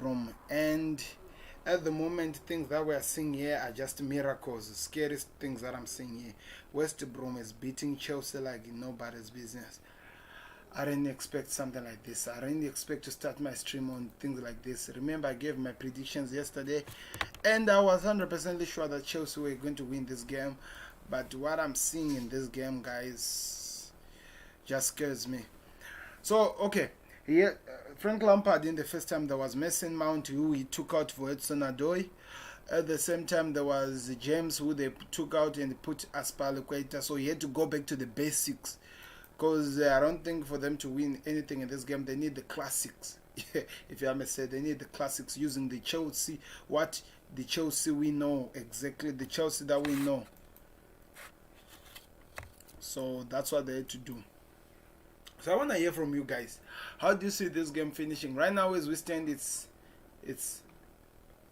Brom, and at the moment things that we're seeing here are just miracles. The scariest things that I'm seeing here. West Brom is beating Chelsea like nobody's business. I didn't expect something like this. I didn't expect to start my stream on things like this. Remember, I gave my predictions yesterday, and I was 100% sure that Chelsea were going to win this game. But what I'm seeing in this game, guys, just scares me. So, okay, here, Frank Lampard, in the first time, there was Mason Mount, who he took out for Edson Adoy. At the same time, there was James, who they took out and put Aspalicueta. So he had to go back to the basics. Because I don't think for them to win anything in this game, they need the classics. If you may say, they need the classics using the Chelsea. What the Chelsea we know, exactly the Chelsea that we know. So that's what they had to do. So I want to hear from you guys. How do you see this game finishing? Right now as we stand, it's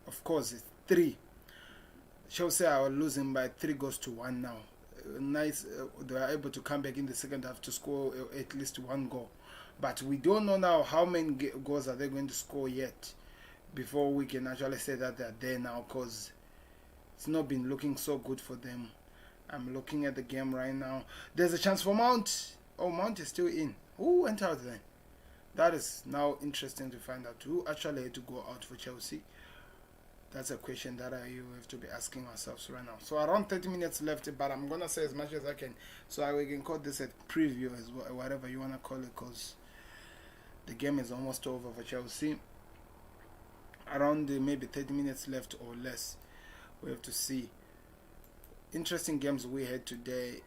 of course it's 3. Chelsea are losing by 3-1 now. Nice, they are able to come back in the second half to score at least 1 goal. But we don't know now how many goals are they going to score yet before we can actually say that they're there now, because it's not been looking so good for them. I'm looking at the game right now. There's a chance for Mount. Oh, Mount is still in. Who went out then? That is now interesting to find out who actually had to go out for Chelsea. That's a question that you have to be asking ourselves right now. So around 30 minutes left, but I'm going to say as much as I can. So we can call this a preview as well, whatever you want to call it, because the game is almost over for Chelsea. Around maybe 30 minutes left or less. We have to see. Interesting games we had today.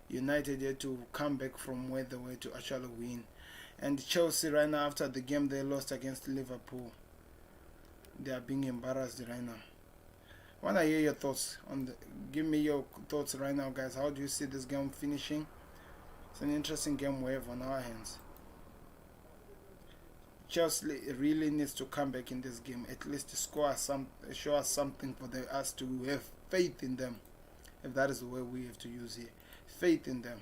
United had to come back from where they were to actually win. And Chelsea right now, after the game they lost against Liverpool, they are being embarrassed right now. I want to hear your thoughts on give me your thoughts right now, guys. How do you see this game finishing? It's an interesting game we have on our hands. Chelsea really needs to come back in this game, at least to show us something for us to have faith in them, if that is the way we have to use here. Faith in them,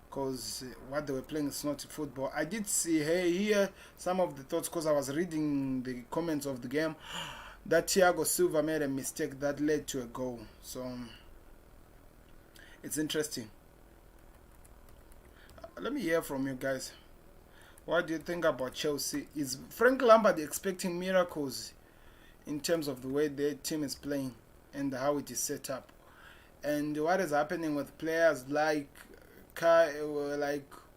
because what they were playing is not football. I did see here some of the thoughts, because I was reading the comments of the game, that Thiago Silva made a mistake that led to a goal. So it's interesting. Let me hear from you guys. What do you think about Chelsea? Is Frank Lampard expecting miracles in terms of the way their team is playing and how it is set up? And what is happening with players like Kai,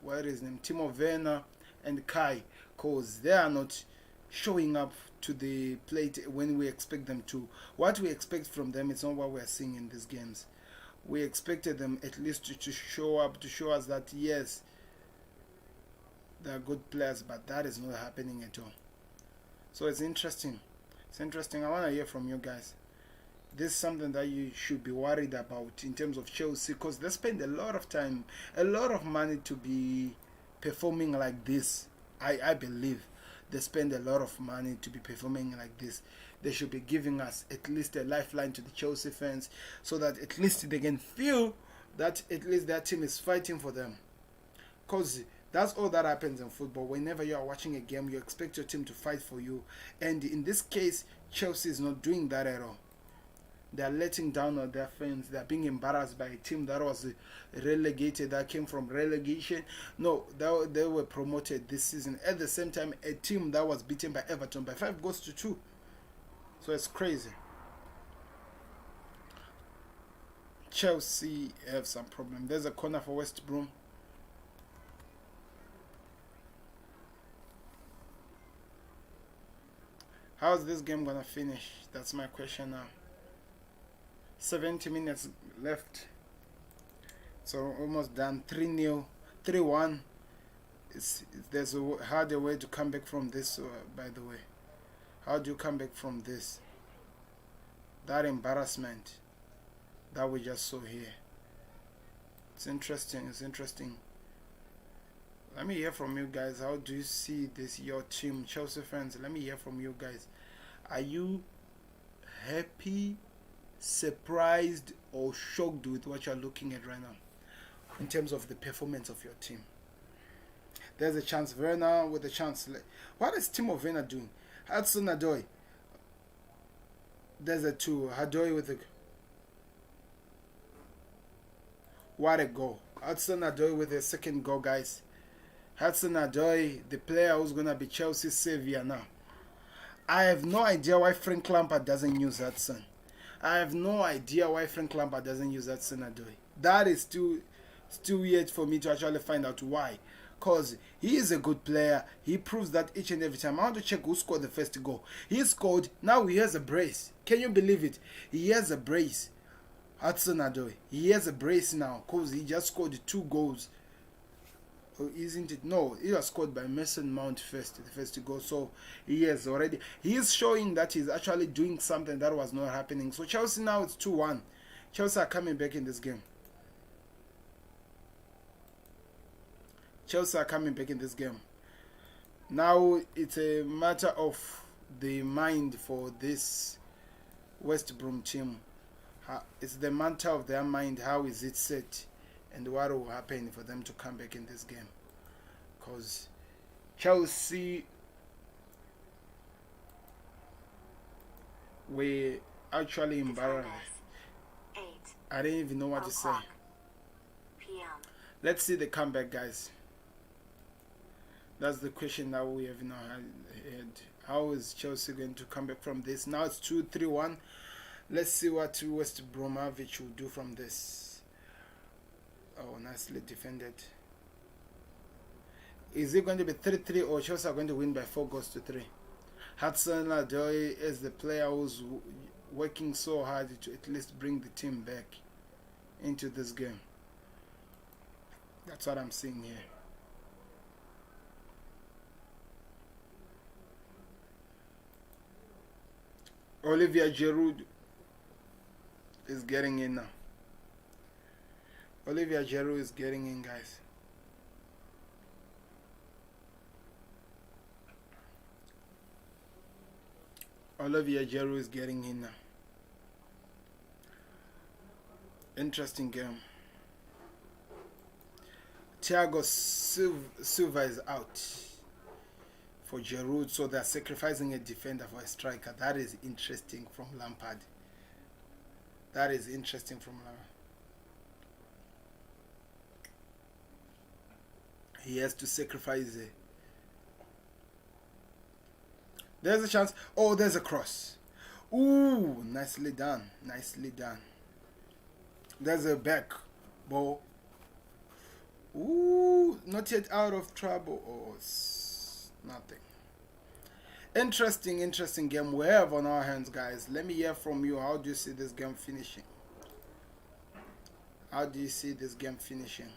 what is his name, Timo Werner and Kai, because they are not showing up to the plate when we expect them to. What we expect from them is not what we are seeing in these games. We expected them at least to show up, to show us that yes, they are good players, but that is not happening at all. So it's interesting. It's interesting. I want to hear from you guys. This is something that you should be worried about in terms of Chelsea, because they spend a lot of time, a lot of money to be performing like this. I believe they spend a lot of money to be performing like this. They should be giving us at least a lifeline to the Chelsea fans, so that at least they can feel that at least their team is fighting for them. Because that's all that happens in football. Whenever you are watching a game, you expect your team to fight for you. And in this case, Chelsea is not doing that at all. They are letting down on their fans. They are being embarrassed by a team that was relegated, that came from relegation. No, they were promoted this season. At the same time, a team that was beaten by Everton by 5-2. So it's crazy. Chelsea have some problem. There's a corner for West Brom. How's this game gonna finish? That's my question now. 70 minutes left, so almost done. 3-0, 3-1. There's a harder way to come back from this, by the way. How do you come back from this? That embarrassment that we just saw here. It's interesting. It's interesting. Let me hear from you guys. How do you see this, your team, Chelsea fans? Let me hear from you guys. Are you happy, surprised, or shocked with what you're looking at right now in terms of the performance of your team? There's a chance. Werner with a chance. What is Timo Werner doing? Hudson-Odoi. There's a 2. Odoi with a... What a goal. Hudson-Odoi with a second goal, guys. Hudson-Odoi, the player who's going to be Chelsea's savior now. I have no idea why Frank Lampard doesn't use Hudson. I have no idea why Frank Lampard doesn't use Hudson-Odoi. That is still weird for me to actually find out why. Because he is a good player. He proves that each and every time. I want to check who scored the first goal. He scored. Now he has a brace. Can you believe it? He has a brace. Hudson-Odoi. He has a brace now because he just scored 2 goals. Oh, isn't it? No, he was scored by Mason Mount first, the first goal. So he is showing that he's actually doing something that was not happening. So Chelsea now it's 2-1. Chelsea are coming back in this game. Chelsea are coming back in this game. Now it's a matter of the mind for this West Brom team. It's the matter of their mind. How is it set? And what will happen for them to come back in this game? Because Chelsea were actually embarrassed. I didn't even know what to say. Let's see the comeback, guys. That's the question that we have now had. How is Chelsea going to come back from this? Now it's 2-3-1. Let's see what West Bromovich will do from this. Oh, nicely defended. Is it going to be 3-3 or Chelsea are going to win by 4-3? Hudson-Odoi is the player who's working so hard to at least bring the team back into this game. That's what I'm seeing here. Olivier Giroud is getting in now. Olivier Giroud is getting in, guys. Olivier Giroud is getting in now. Interesting game. Thiago Silva is out for Giroud, so they're sacrificing a defender for a striker. That is interesting from Lampard. That is interesting from Lampard. He has to sacrifice it. There's a chance. Oh, there's a cross. Ooh, nicely done. Nicely done. There's a back ball. Ooh, not yet out of trouble. Oh, it's nothing. Interesting game we have on our hands, guys. Let me hear from you. How do you see this game finishing? How do you see this game finishing?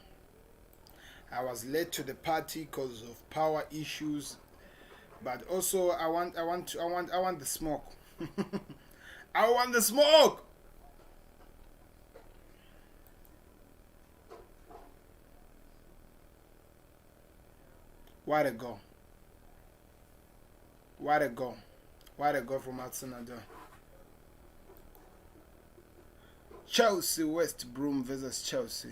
I was late to the party because of power issues, but also I want the smoke. I want the smoke. What a goal. What a goal. What a goal from Hudson-Odoi. Chelsea, West Brom versus Chelsea.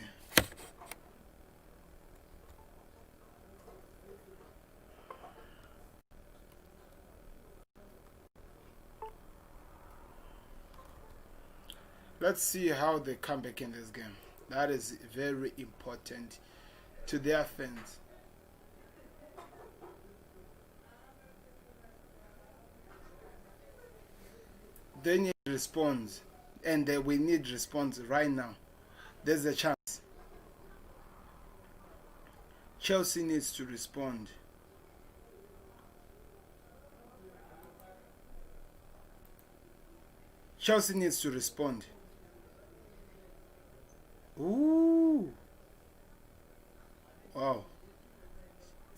Let's see how they come back in this game. That is very important to their fans. They need response, and we need response right now. There's a chance. Chelsea needs to respond. Chelsea needs to respond. Ooh. Wow.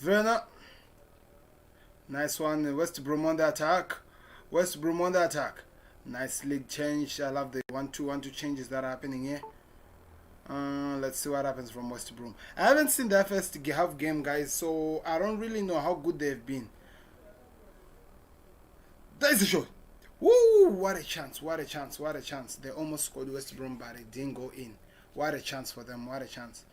Werner. Nice one. West Brom on the attack. West Brom on the attack. Nicely changed. I love the 1-2 changes that are happening here. Let's see what happens from West Brom. I haven't seen their first half game, guys, so I don't really know how good they've been. There's a shot. Woo! What a chance. What a chance. What a chance. They almost scored West Brom, but it didn't go in. What a chance for them. What a chance.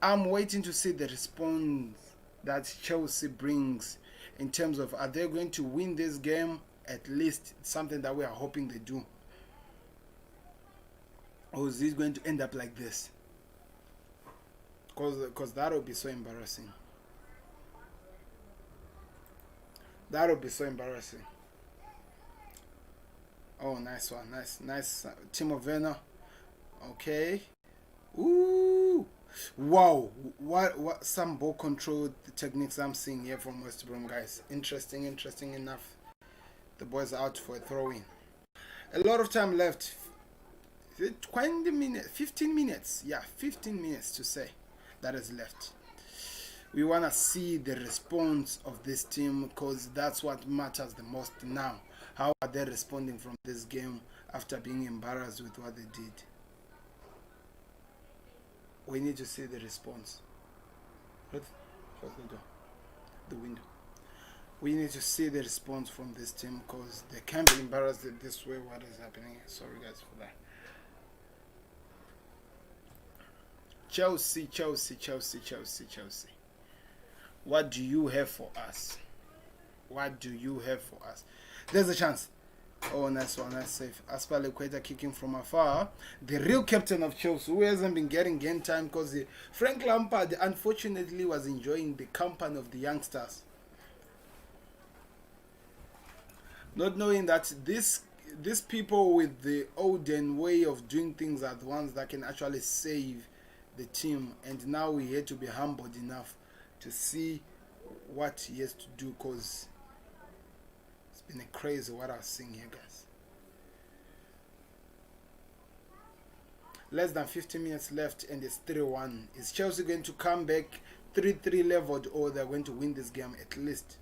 I'm waiting to see the response that Chelsea brings in terms of, are they going to win this game? At least something that we are hoping they do. Or is it going to end up like this? Because that would be so embarrassing. That would be so embarrassing. Oh, nice one. Nice. Timo Werner. Okay. Ooh. Wow. What some ball control techniques I'm seeing here from West Brom, guys. Interesting enough. The boys are out for a throw-in. A lot of time left. 20 minutes, 15 minutes. Yeah, 15 minutes to say that is left. We want to see the response of this team, because that's what matters the most now. How are they responding from this game after being embarrassed with what they did? We need to see the response. Close the door, the window. We need to see the response from this team, because they can't be embarrassed this way. What is happening? Sorry guys for that. Chelsea. What do you have for us? What do you have for us? There's a chance. Oh, nice one, nice save. Aspilicueta kicking from afar. The real captain of Chelsea, who hasn't been getting game time because Frank Lampard, unfortunately, was enjoying the company of the youngsters. Not knowing that these people with the olden way of doing things are the ones that can actually save the team. And now we had to be humbled enough to see what he has to do, because it's been a crazy what I was seeing here, guys. Less than 15 minutes left and it's 3-1. Is Chelsea going to come back 3-3 leveled, or they're going to win this game at least?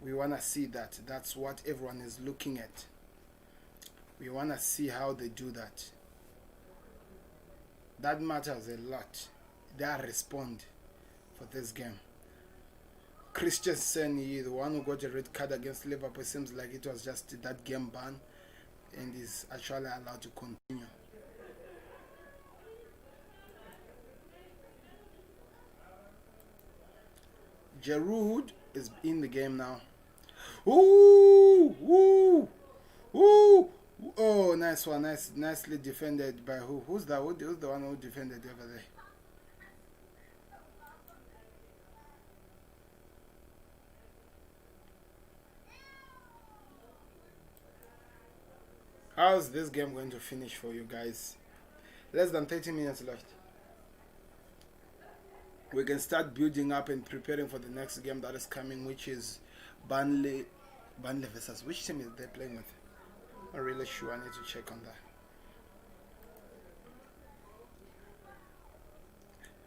We want to see that. That's what everyone is looking at. We want to see how they do that. That matters a lot. They respond for this game. Christensen, the one who got a red card against Liverpool, seems like it was just that game ban and is actually allowed to continue. Giroud is in the game now. Ooh! Oh, nice one. Nicely defended by who? Who's that? Who's the one who defended over there? How's this game going to finish for you guys? Less than 30 minutes left. We can start building up and preparing for the next game that is coming, which is Burnley versus, which team is they playing with? Not really sure. I need to check on that.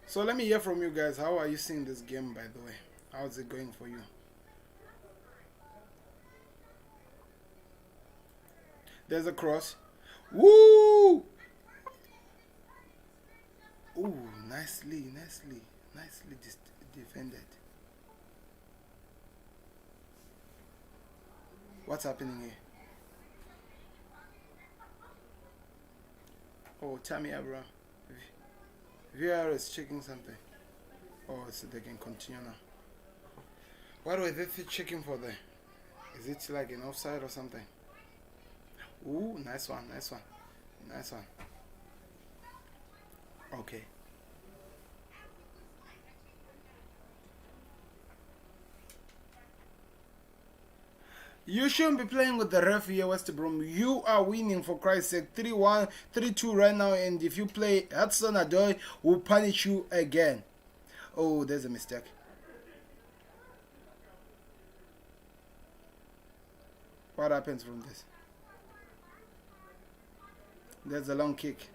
So let me hear from you guys. How are you seeing this game, by the way? How's it going for you? There's a cross. Woo! Ooh, nicely defended. What's happening here? Oh, Tammy Abraham. VR is checking something. Oh, so they can continue now. What were they checking for there? Is it like an offside or something? Ooh, nice one. Okay. You shouldn't be playing with the ref here, West Brom. You are winning, for Christ's sake. 3-1, 3-2 right now, and if you play, Hudson-Odoi will punish you again. Oh, there's a mistake. What happens from this? There's a long kick.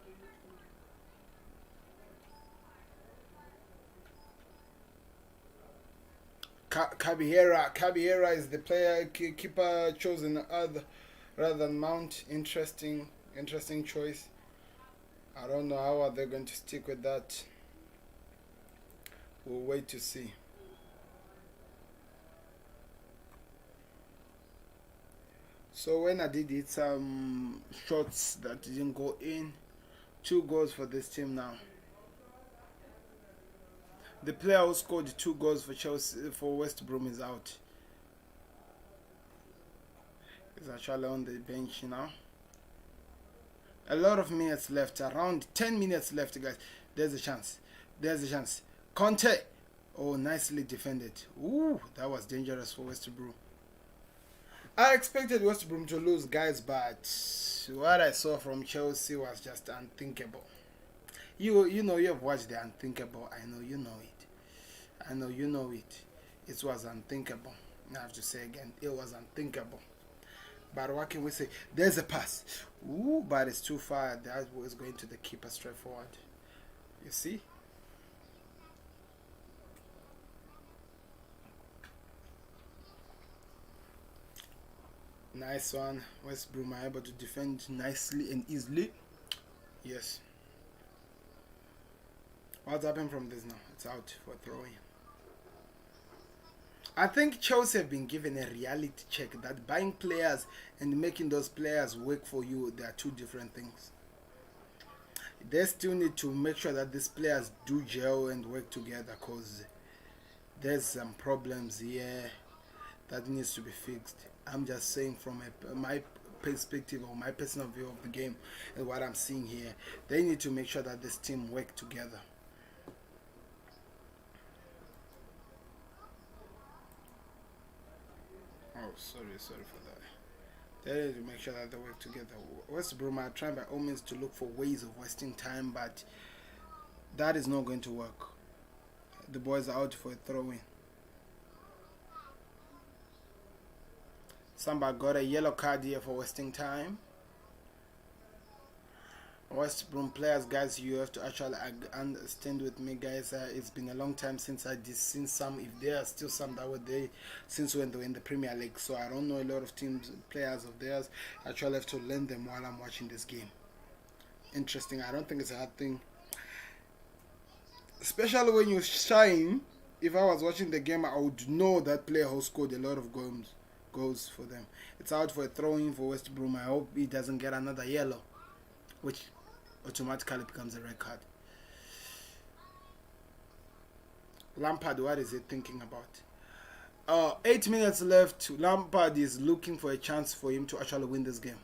Caballera is the player keeper chosen rather than Mount. Interesting choice. I don't know how are they going to stick with that. We'll wait to see. So when I did hit some shots that didn't go in, 2 goals for this team now. The player who scored 2 goals for Chelsea for West Brom is out. He's actually on the bench now. A lot of minutes left. Around 10 minutes left, guys. There's a chance. There's a chance. Conte. Oh, nicely defended. Ooh, that was dangerous for West Brom. I expected West Brom to lose, guys, but what I saw from Chelsea was just unthinkable. You know, you have watched the unthinkable. I know you know it. I know you know it. It was unthinkable. I have to say again, it was unthinkable. But what can we say? There's a pass. Ooh, but it's too far. That was going to the keeper straight forward. You see? Nice one. West Brom are able to defend nicely and easily. Yes. What's happened from this now? It's out for throwing. I think Chelsea have been given a reality check that buying players and making those players work for you, they are two different things. They still need to make sure that these players do gel and work together, because there's some problems here that needs to be fixed. I'm just saying from my perspective or my personal view of the game and what I'm seeing here. They need to make sure that this team work together. Oh, sorry for that. They need to make sure that they work together. West Brom are trying by all means to look for ways of wasting time, but that is not going to work. The boys are out for a throw-in. Somebody got a yellow card here for wasting time. West Brom players, guys, you have to actually understand with me, guys. It's been a long time since I did seen some. If there are still some that were there since when they were in the Premier League, so I don't know a lot of teams, players of theirs. I actually have to learn them while I'm watching this game. Interesting. I don't think it's a hard thing, especially when you shine. If I was watching the game, I would know that player who scored a lot of goals for them. It's out for a throw-in for West Brom. I hope he doesn't get another yellow, which automatically becomes a red card. Lampard, what is he thinking about? 8 minutes left. Lampard is looking for a chance for him to actually win this game.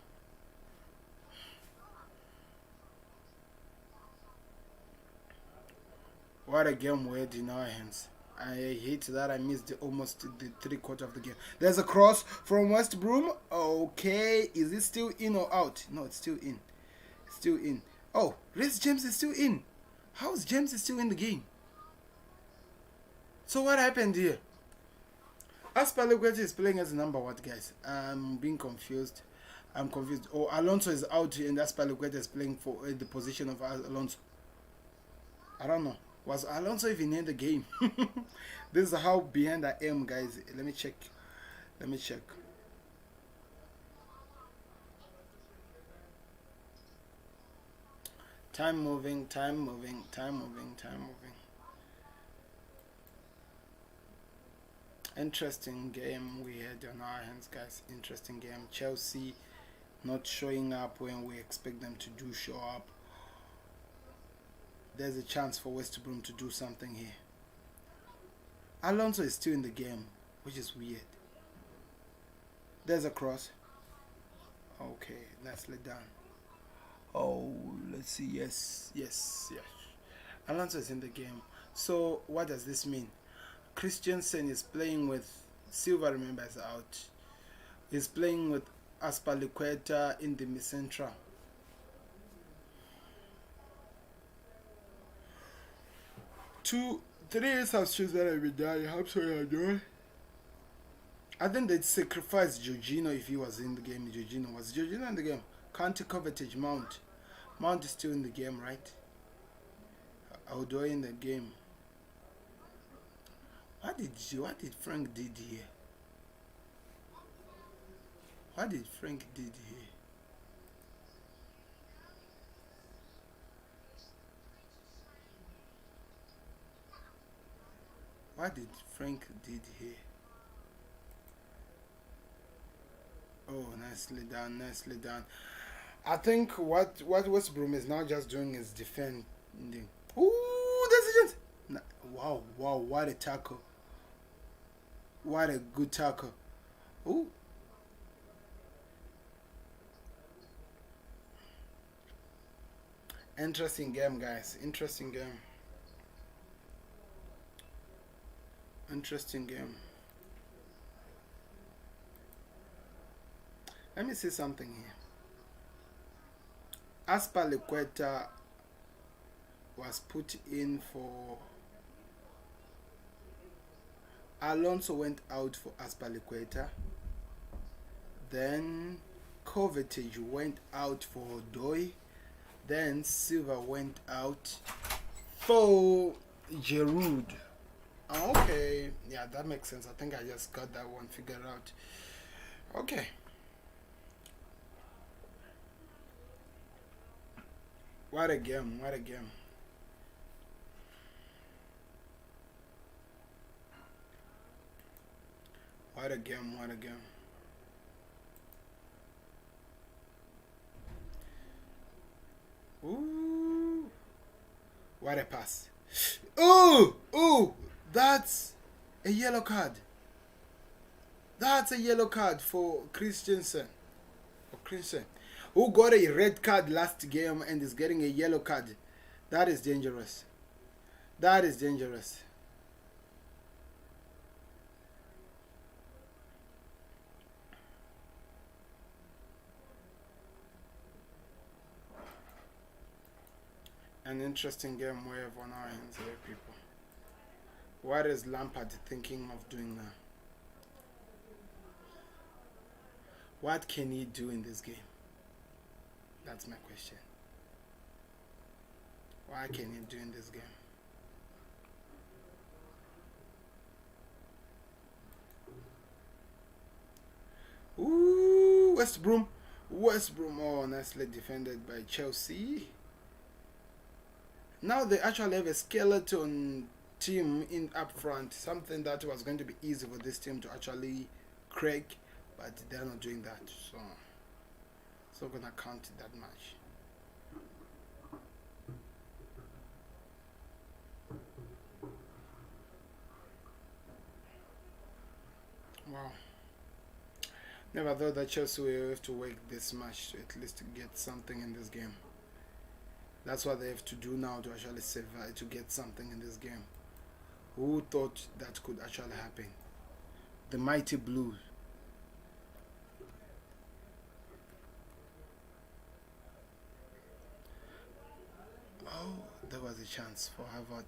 What a game we had in our hands. I hate that I missed almost the 3/4 of the game. There's a cross from West Brom. Okay, is it still in or out? No, it's still in. It's still in. Oh, Reece James is still in. How is James still in the game? So what happened here? Aspalicueta is playing as number what, guys? I'm being confused. I'm confused. Oh, Alonso is out and Aspalicueta is playing for the position of Alonso. I don't know. Was Alonso even in the game? This is how behind I am, guys. Let me check. Let me check. Time moving, time moving, time moving, time moving. Interesting game we had on our hands, guys. Interesting game. Chelsea not showing up when we expect them to show up. There's a chance for West Brom to do something here. Alonso is still in the game, which is weird. There's a cross. Okay, nicely done. Oh, let's see. Yes. Alonso is in the game. So what does this mean? Christensen is playing with Silva. Remember, is out. He's playing with Aspalicueta in the central. Three substitutes that have been done. I'm sorry, I'm doing. I think they'd sacrifice Jorginho if he was in the game. Was Jorginho in the game? County Coverage Mount. Mount is still in the game, right? Odoi in the game. What did Frank did here? What did Frank did here? What did Frank did here? Oh, nicely done, nicely done. I think what West Brom is now just doing is defending. Ooh, there's a chance. Wow, wow, what a tackle. What a good tackle. Ooh, interesting game, guys. Interesting game. Interesting game. Let me see something here. Aspaliqueta was put in for Alonso went out for Aspaliqueta. Then Kovacic went out for Doi. Then Silva went out for Giroud. Okay, yeah, that makes sense. I think I just got that one figured out. Okay. What a game, what a game. What a game, what a game. Ooh. What a pass. Ooh! Ooh! That's a yellow card. That's a yellow card for Christensen. For Christensen. Who got a red card last game and is getting a yellow card. That is dangerous. That is dangerous. An interesting game we have on our hands here, people. What is Lampard thinking of doing now? What can he do in this game? That's my question. What can he do in this game? Ooh, West Brom. West Brom. Oh, nicely defended by Chelsea. Now they actually have a skeleton team in up front. Something that was going to be easy for this team to actually crack, but they're not doing that. So it's not gonna count that much. Wow. Never thought that Chelsea will have to work this much to at least get something in this game. That's what they have to do now to actually survive, to get something in this game. Who thought that could actually happen? The mighty Blues. Oh, there was a chance for Harvard.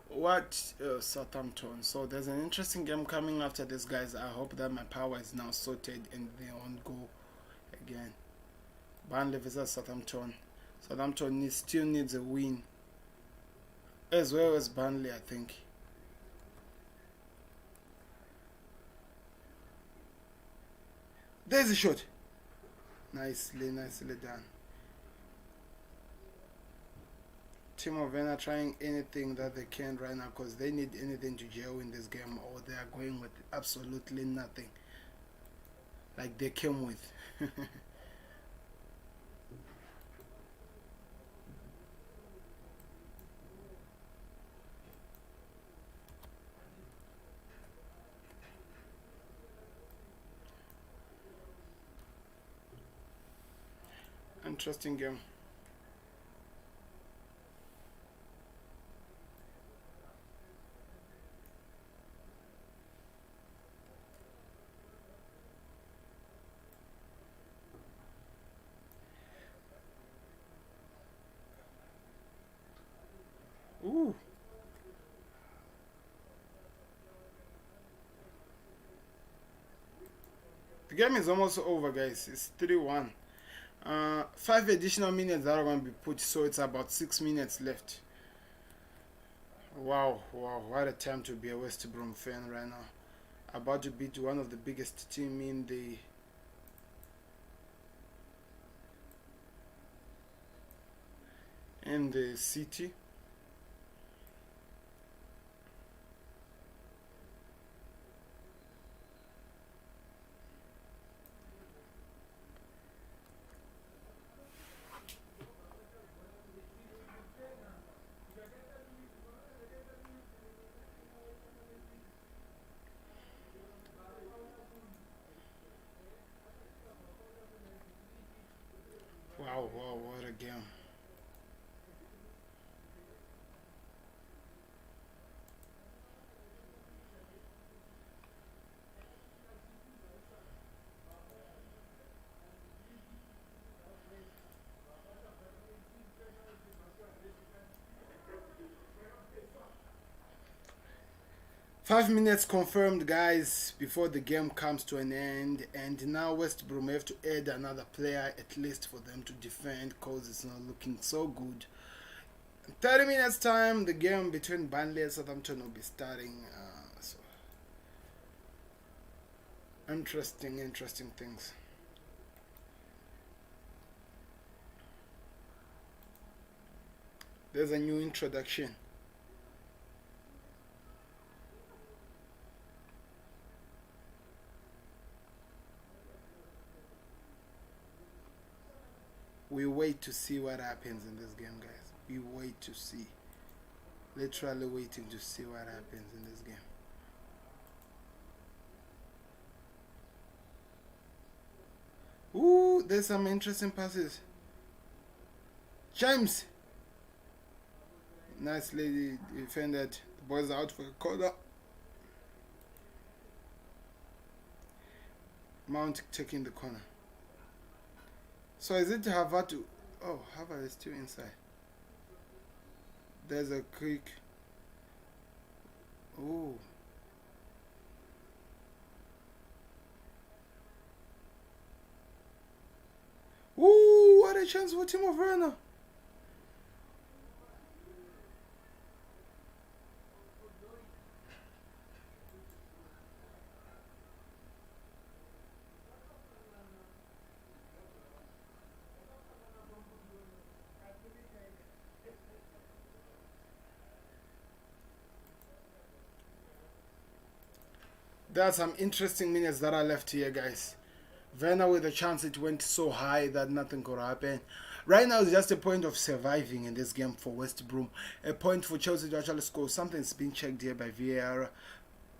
What Southampton? So there's an interesting game coming after this, guys. I hope that my power is now sorted and they won't go again. Burnley versus Southampton. Southampton still needs a win, as well as Burnley, I think. There's a shot. Nicely, nicely done. Timo Werner trying anything that they can right now because they need anything to gel in this game or they are going with absolutely nothing like they came with. Interesting game. Ooh. The game is almost over, guys. It's 3-1. 5 additional minutes that are going to be put, so it's about 6 minutes left. Wow, wow, what a time to be a West Brom fan right now. About to beat one of the biggest team in the city. what a game. Five minutes confirmed, guys, before the game comes to an end. And now West Brom have to add another player at least for them to defend, because it's not looking so good. 30 minutes time, the game between Burnley and Southampton will be starting. So interesting things. There's a new introduction. We wait to see what happens in this game, guys. We wait to see. Literally waiting to see what happens in this game. Ooh, there's some interesting passes. James! Nicely defended. The ball's out for a corner. Mount taking the corner. So is it Harvard? Oh, Harvard is still inside. There's a quick. Oh. Ooh, what a chance for Timo Werner. There are some interesting minutes that are left here, guys. Werner with a chance, it went so high that nothing could happen. Right now it's just a point of surviving in this game for West Brom. A point for Chelsea to actually score. Something's been checked here by VAR.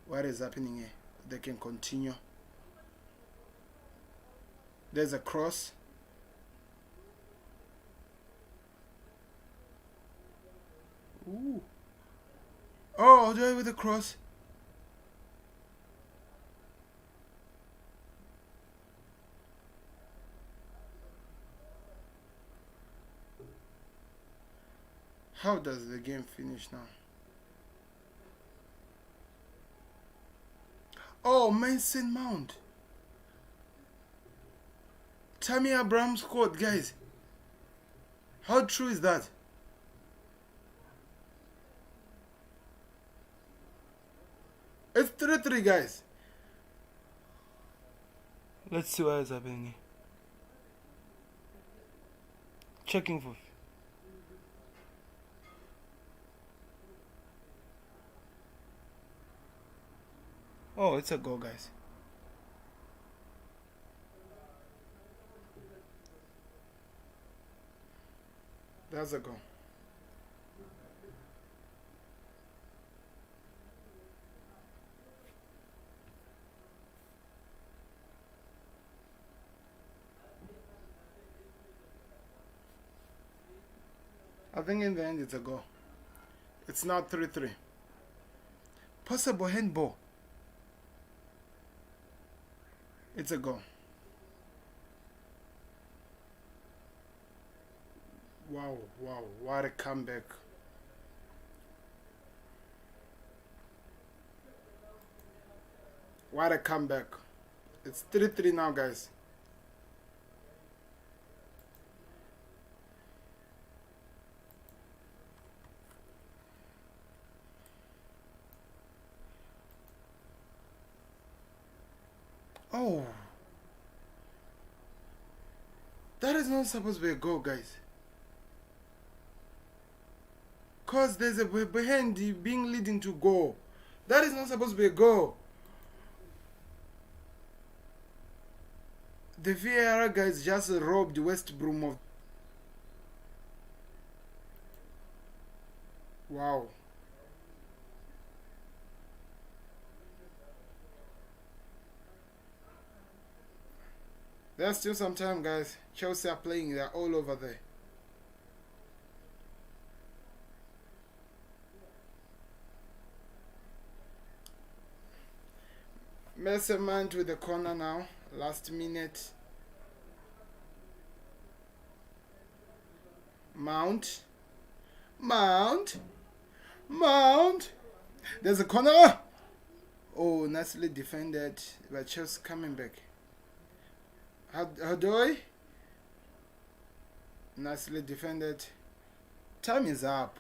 What is happening here? They can continue. There's a cross. Ooh. Oh, there with the cross. How does the game finish now? Oh, Mason Mount. Tammy Abraham scored, guys. How true is that? It's 3-3, guys. Let's see what is happening here. Checking for. Oh, it's a goal, guys. That's a goal. I think in the end it's a goal. It's not 3-3. Possible handball. It's a goal. Wow, wow, what a comeback. What a comeback. It's 3-3 now, guys. Oh. That is not supposed to be a goal, guys. Because there's a behind being leading to goal. That is not supposed to be a goal. The VAR guys just robbed West Brom of. Wow. There's still some time, guys. Chelsea are playing. They're all over there. Messi Mount with the corner now. Last minute. Mount. There's a corner. Oh, nicely defended. But Chelsea coming back. Hadoy. Nicely defended. Time is up.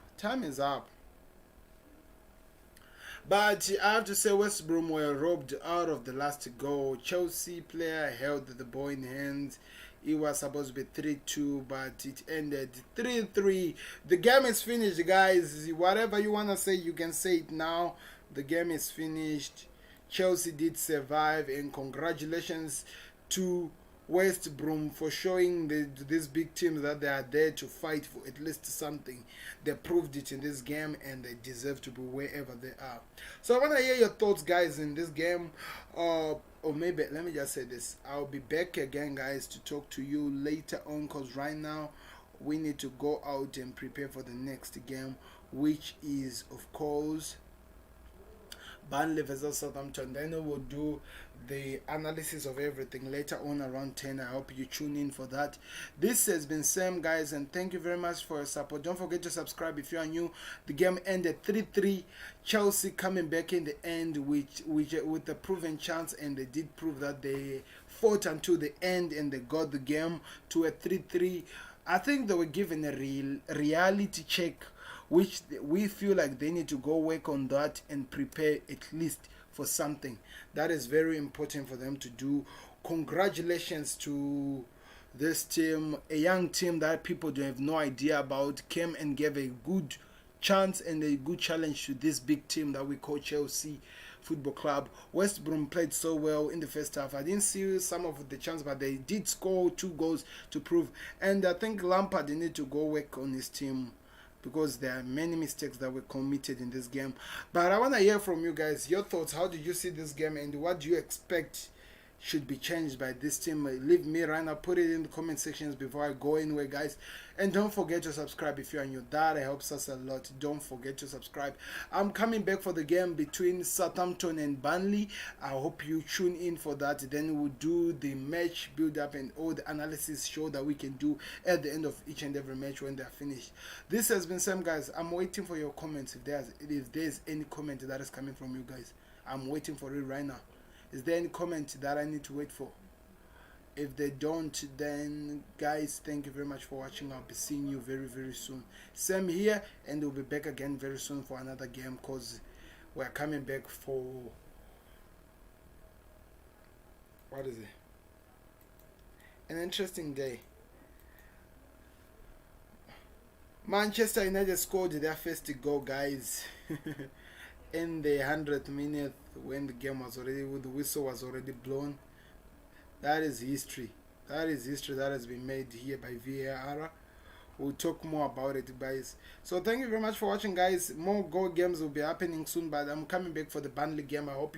But I have to say West Brom were robbed out of the last goal. Chelsea player held the ball in hands. It was supposed to be 3-2, but it ended 3-3. The game is finished, guys. Whatever you want to say, you can say it now. The game is finished. Chelsea did survive, and congratulations to West Brom for showing these big teams that they are there to fight for at least something. They proved it in this game, and they deserve to be wherever they are. So I want to hear your thoughts, guys, in this game. Or maybe let me just say this: I'll be back again, guys, to talk to you later on, because right now we need to go out and prepare for the next game, which is of course Burnley versus Southampton. Then we'll do the analysis of everything later on around 10. I hope you tune in for that. This has been Sam, guys, and thank you very much for your support. Don't forget to subscribe if you are new. The game ended 3-3. Chelsea coming back in the end with a proven chance, and they did prove that they fought until the end and they got the game to a 3-3. I think they were given a reality check, which we feel like they need to go work on that and prepare at least for something. That is very important for them to do. Congratulations to this team, a young team that people don't have no idea about, came and gave a good chance and a good challenge to this big team that we call Chelsea Football Club. West Brom played so well in the first half. I didn't see some of the chance, but they did score 2 goals to prove. And I think Lampard, they need to go work on his team, because there are many mistakes that were committed in this game. But I want to hear from you guys, your thoughts. How did you see this game, and what do you expect should be changed by this team? Leave me right now, put it in the comment sections before I go anywhere, guys. And don't forget to subscribe if you are new. That helps us a lot. Don't forget to subscribe. I'm coming back for the game between Southampton and Burnley. I hope you tune in for that. Then we'll do the match build up and all the analysis show that we can do at the end of each and every match when they're finished. This has been Sam, guys. I'm waiting for your comments. If there's any comment that is coming from you guys, I'm waiting for it right now. Is there any comment that I need to wait for? If they don't, then guys, thank you very much for watching. I'll be seeing you very, very soon. Sam here, and we'll be back again very soon for another game, because we're coming back for, what is it? An interesting day. Manchester United scored their first goal, guys. In the 100th minute, when the game was already, the whistle was already blown. That is history. That is history that has been made here by VAR. We'll talk more about it, guys. So thank you very much for watching, guys. More goal games will be happening soon, but I'm coming back for the Burnley game. I hope you